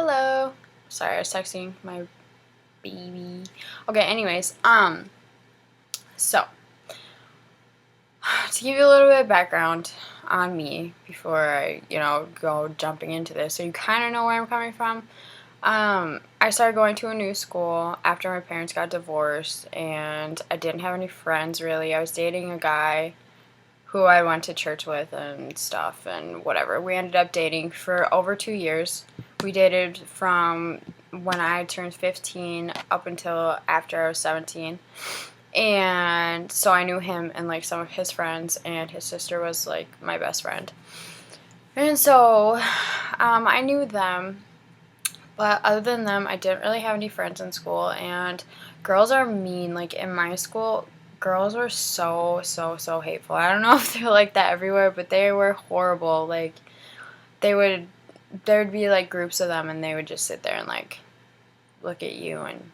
Hello. Sorry, I was texting my baby. Okay, anyways, so to give you a little bit of background on me before I, go jumping into this, so you kind of know where I'm coming from. I started going to a new school after my parents got divorced, and I didn't have any friends really. I was dating a guy who I went to church with and stuff and whatever. We ended up dating for over 2 years. We dated from when I turned 15 up until after I was 17. And so I knew him and like some of his friends, and his sister was like my best friend. And so I knew them, but other than them, I didn't really have any friends in school. And girls are mean. Like in my school, girls were so hateful. I don't know if they're like that everywhere, but they were horrible. Like there'd be like groups of them, and they would just sit there and like look at you and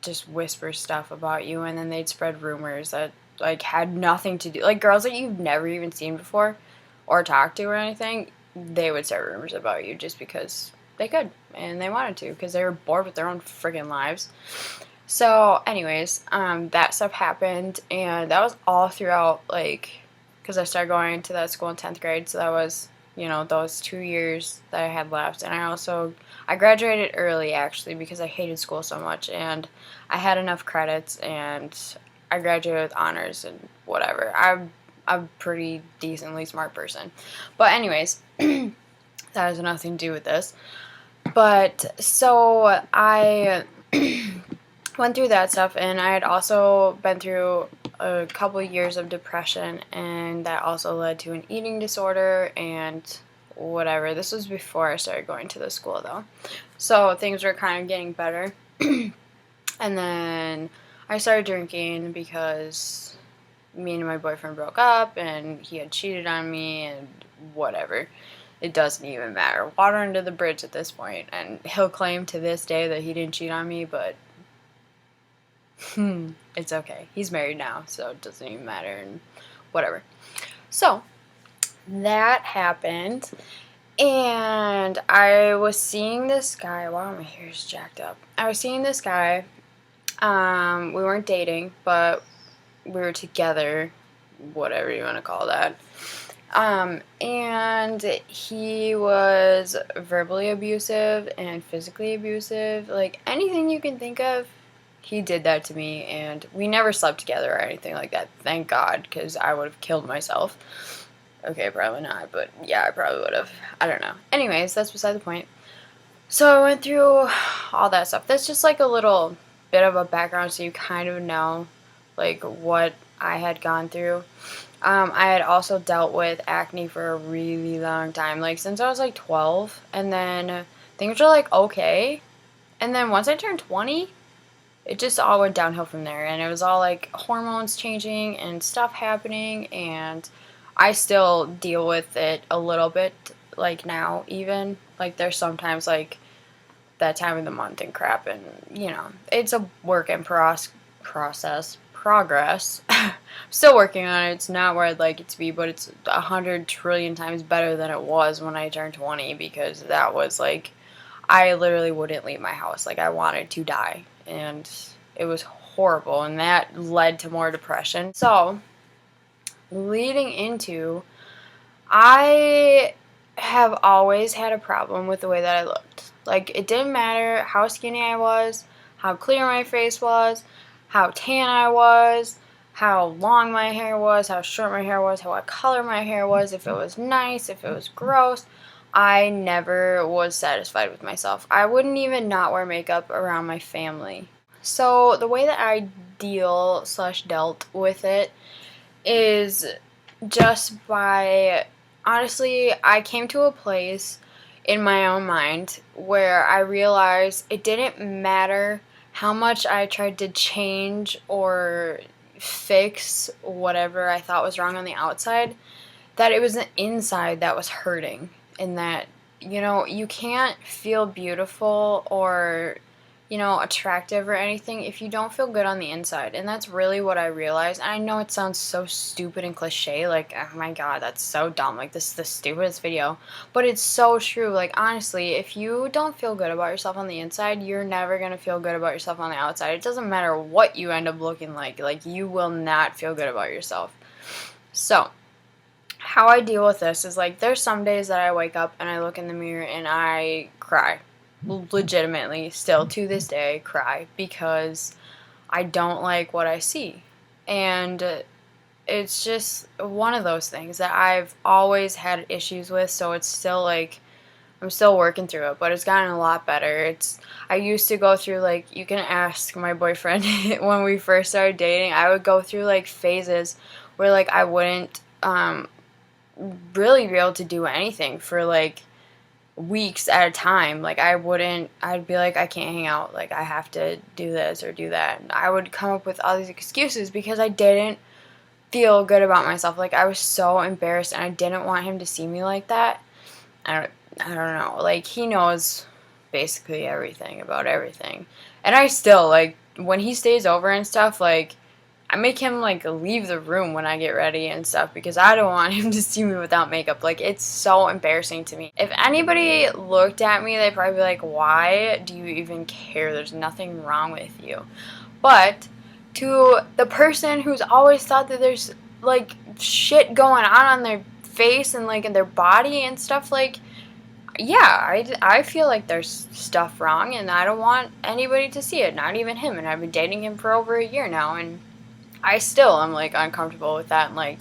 just whisper stuff about you, and then they'd spread rumors that like had nothing to do, like girls that you've never even seen before or talked to or anything. They would start rumors about you just because they could and they wanted to, because they were bored with their own friggin' lives. So anyways, that stuff happened, and that was all throughout, like, because I started going to that school in 10th grade, so that was, those 2 years that I had left. And I graduated early, actually, because I hated school so much, and I had enough credits, and I graduated with honors and whatever. I'm a pretty decently smart person. But anyways, that has nothing to do with this. But so I went through that stuff, and I had also been through a couple years of depression, and that also led to an eating disorder and whatever. This was before I started going to the school, though, so things were kind of getting better. And then I started drinking because me and my boyfriend broke up, and he had cheated on me, and whatever. It doesn't even matter. Water under the bridge at this point, and he'll claim to this day that he didn't cheat on me, but it's okay. He's married now, so it doesn't even matter, and whatever. So that happened, and I was seeing this guy. Wow, my hair is jacked up. I was seeing this guy. We weren't dating, but we were together, whatever you want to call that. And he was verbally abusive and physically abusive. Like anything you can think of, he did that to me, and we never slept together or anything like that. Thank God, because I would have killed myself. Okay, probably not, but yeah, I probably would have. I don't know. Anyways, that's beside the point. So I went through all that stuff. That's just like a little bit of a background so you kind of know like what I had gone through. I had also dealt with acne for a really long time, like since I was like 12, and then things were like okay. And then once I turned 20, it just all went downhill from there, and it was all like hormones changing and stuff happening, and I still deal with it a little bit, like now even. Like there's sometimes like that time of the month and crap, and it's a work in progress. Still working on it. It's not where I'd like it to be, but it's 100 trillion times better than it was when I turned 20, because that was like, I literally wouldn't leave my house. Like I wanted to die, and it was horrible, and that led to more depression. So leading into, I have always had a problem with the way that I looked. Like, it didn't matter how skinny I was, how clear my face was, how tan I was, how long my hair was, how short my hair was, how what color my hair was, if it was nice, if it was gross. I never was satisfied with myself. I wouldn't even not wear makeup around my family. So the way that I dealt with it is just by, honestly, I came to a place in my own mind where I realized it didn't matter how much I tried to change or fix whatever I thought was wrong on the outside, that it was the inside that was hurting, and that, you can't feel beautiful or, attractive or anything if you don't feel good on the inside. And that's really what I realized. And I know it sounds so stupid and cliche, like, oh my god, that's so dumb, like, this is the stupidest video. But it's so true. Like, honestly, if you don't feel good about yourself on the inside, you're never gonna feel good about yourself on the outside. It doesn't matter what you end up looking like you will not feel good about yourself. So, how I deal with this is, like, there's some days that I wake up and I look in the mirror and I cry. Legitimately, still to this day, cry because I don't like what I see. And it's just one of those things that I've always had issues with, so it's still like I'm still working through it, but it's gotten a lot better. I used to go through, like, you can ask my boyfriend when we first started dating, I would go through like phases where, like, I wouldn't really be able to do anything for like weeks at a time. Like, I'd be like, I can't hang out, like, I have to do this or do that. And I would come up with all these excuses because I didn't feel good about myself. Like, I was so embarrassed and I didn't want him to see me like that. I don't know. Like, he knows basically everything about everything. And I still, like, when he stays over and stuff, like, I make him, like, leave the room when I get ready and stuff because I don't want him to see me without makeup. Like, it's so embarrassing to me. If anybody looked at me, they'd probably be like, why do you even care? There's nothing wrong with you. But to the person who's always thought that there's, like, shit going on their face and, like, in their body and stuff, like, yeah, I feel like there's stuff wrong and I don't want anybody to see it, not even him. And I've been dating him for over a year now, and I still am, like, uncomfortable with that. And, like,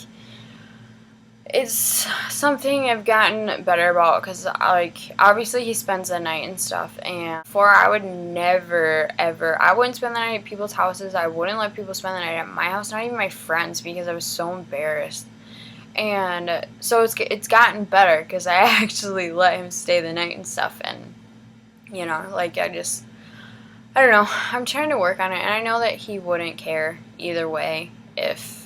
it's something I've gotten better about because, like, obviously he spends the night and stuff. And before, I would never, ever, I wouldn't spend the night at people's houses. I wouldn't let people spend the night at my house, not even my friends, because I was so embarrassed. And so it's gotten better because I actually let him stay the night and stuff. And, like, I don't know. I'm trying to work on it, and I know that he wouldn't care either way if,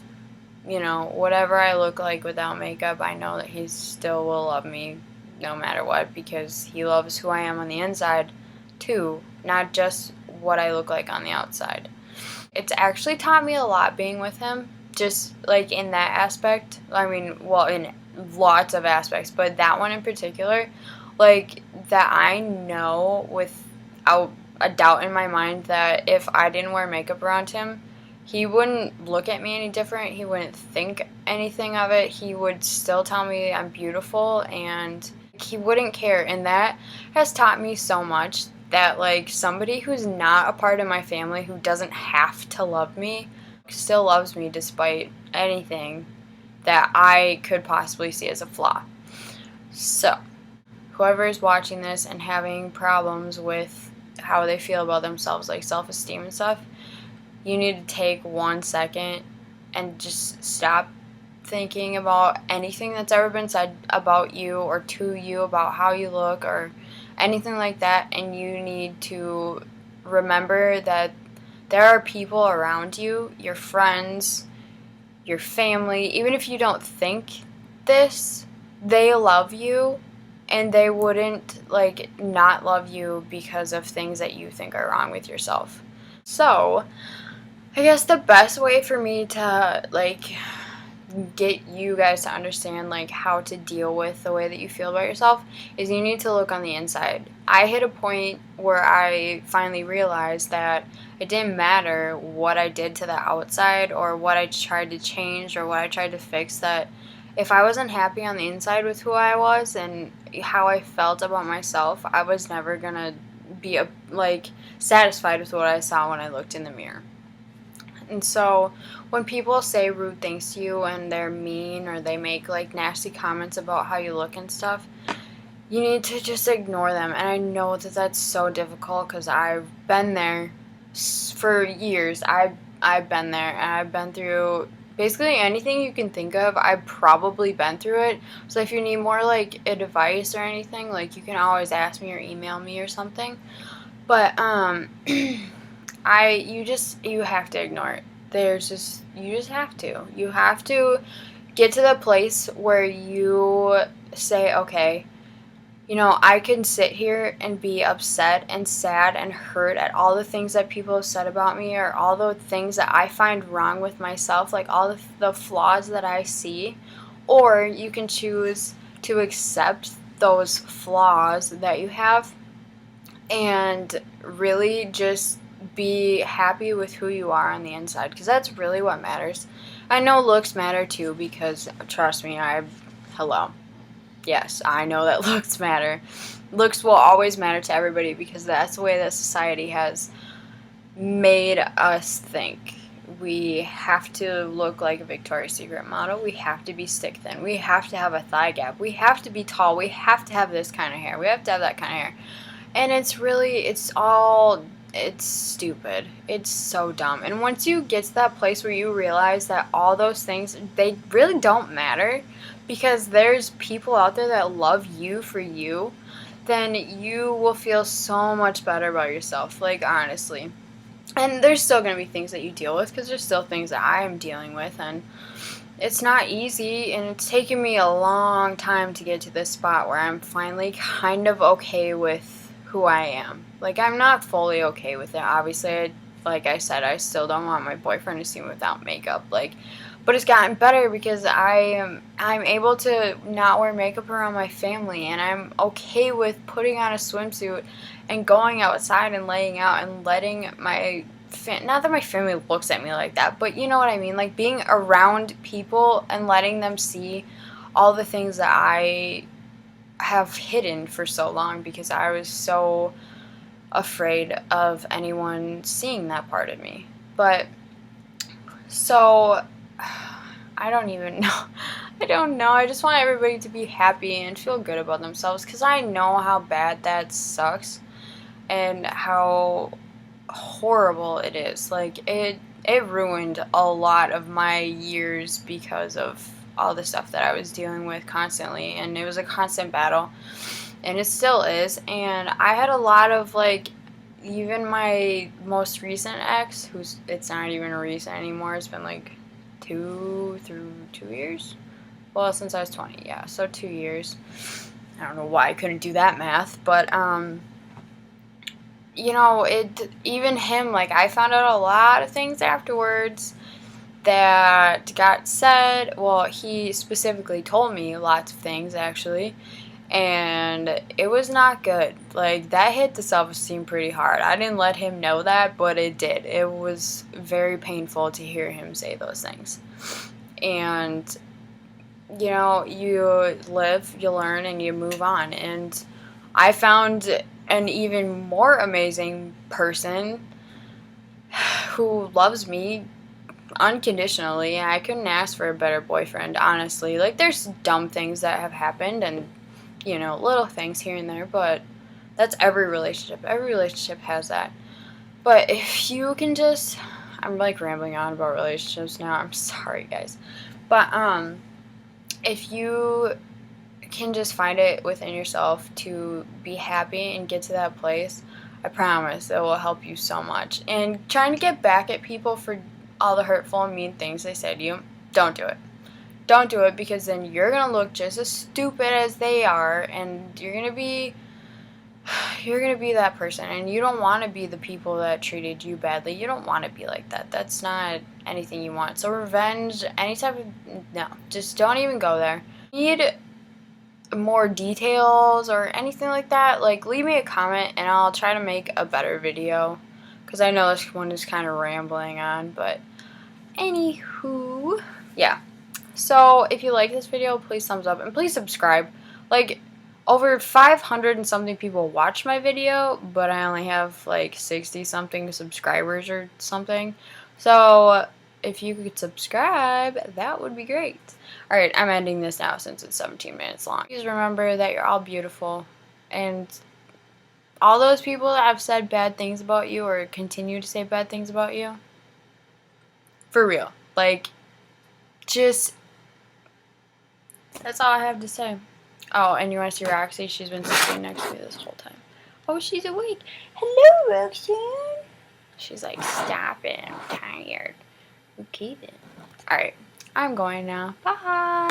whatever I look like without makeup. I know that he still will love me no matter what because he loves who I am on the inside too, not just what I look like on the outside. It's actually taught me a lot being with him, just, like, in that aspect. I mean, well, in lots of aspects, but that one in particular, like, that I know without a doubt in my mind that if I didn't wear makeup around him, he wouldn't look at me any different. He wouldn't think anything of it. He would still tell me I'm beautiful, and he wouldn't care. And that has taught me so much that, like, somebody who's not a part of my family, who doesn't have to love me, still loves me despite anything that I could possibly see as a flaw. So, whoever is watching this and having problems with how they feel about themselves, like self-esteem and stuff, you need to take 1 second and just stop thinking about anything that's ever been said about you or to you about how you look or anything like that, and you need to remember that there are people around you, your friends, your family, even if you don't think this, they love you, and they wouldn't, like, not love you because of things that you think are wrong with yourself. So, I guess the best way for me to, like, get you guys to understand, like, how to deal with the way that you feel about yourself is you need to look on the inside. I hit a point where I finally realized that it didn't matter what I did to the outside or what I tried to change or what I tried to fix, that if I wasn't happy on the inside with who I was and how I felt about myself, I was never gonna be, like, satisfied with what I saw when I looked in the mirror. And so when people say rude things to you and they're mean or they make, like, nasty comments about how you look and stuff, you need to just ignore them. And I know that that's so difficult because I've been there for years. I've been there, and I've been through basically anything you can think of. I've probably been through it. So if you need more, like, advice or anything, like, you can always ask me or email me or something. But you have to ignore it. You just have to. You have to get to the place where you say, okay, You know, I can sit here and be upset and sad and hurt at all the things that people have said about me, or all the things that I find wrong with myself, like all the flaws that I see. Or you can choose to accept those flaws that you have and really just be happy with who you are on the inside, because that's really what matters. I know looks matter too, because trust me, hello. Yes, I know that looks matter. Looks will always matter to everybody, because that's the way that society has made us think. We have to look like a Victoria's Secret model. We have to be stick thin. We have to have a thigh gap. We have to be tall. We have to have this kind of hair. We have to have that kind of hair. And it's stupid. It's so dumb. And once you get to that place where you realize that all those things, they really don't matter, because there's people out there that love you for you, then you will feel so much better about yourself, like, honestly. And there's still going to be things that you deal with, because there's still things that I am dealing with, and it's not easy, and it's taken me a long time to get to this spot where I'm finally kind of okay with who I am. Like, I'm not fully okay with it. Obviously, like I said, I still don't want my boyfriend to see me without makeup. Like, but it's gotten better, because I'm able to not wear makeup around my family, and I'm okay with putting on a swimsuit and going outside and laying out and letting my not that my family looks at me like that, but you know what I mean, like being around people and letting them see all the things that I have hidden for so long, because I was so afraid of anyone seeing that part of me. But so I don't even know. I don't know. I just want everybody to be happy and feel good about themselves, because I know how bad that sucks and how horrible it is. Like, it ruined a lot of my years, because of all the stuff that I was dealing with constantly, and it was a constant battle, and it still is. And I had a lot of, like, even my most recent ex, it's not even recent anymore, it's been like 2 years, well, since I was 20, yeah, so 2 years. I don't know why I couldn't do that math, but you know, even him, like, I found out a lot of things afterwards that got said. Well, he specifically told me lots of things, actually, and it was not good. Like, that hit the self-esteem pretty hard. I didn't let him know that, but it did. It was very painful to hear him say those things. And, you know, you live, you learn, and you move on. And I found an even more amazing person who loves me unconditionally. I couldn't ask for a better boyfriend, honestly. Like, there's dumb things that have happened, and, you know, little things here and there, but that's every relationship. Every relationship has that. But if you can just, I'm like rambling on about relationships now. I'm sorry, guys. But if you can just find it within yourself to be happy and get to that place, I promise it will help you so much. And trying to get back at people for all the hurtful and mean things they say to you, don't do it. Don't do it, because then you're going to look just as stupid as they are, and you're going to be that person, and you don't want to be the people that treated you badly. You don't want to be like that. That's not anything you want. So revenge, any type of, no, just don't even go there. Need more details or anything like that, like, leave me a comment and I'll try to make a better video, because I know this one is kind of rambling on. But anywho, yeah, so if you like this video, please thumbs up and please subscribe. Like, over 500 and something people watch my video, but I only have like 60 something subscribers or something. So if you could subscribe, that would be great. Alright, I'm ending this now since it's 17 minutes long. Please remember that you're all beautiful, and all those people that have said bad things about you or continue to say bad things about you, for real, like, just, that's all I have to say. Oh, and you want to see Roxy? She's been sitting next to me this whole time. Oh, she's awake. Hello, Roxanne. She's like, stop it, I'm tired. Okay then. Alright, I'm going now. Bye.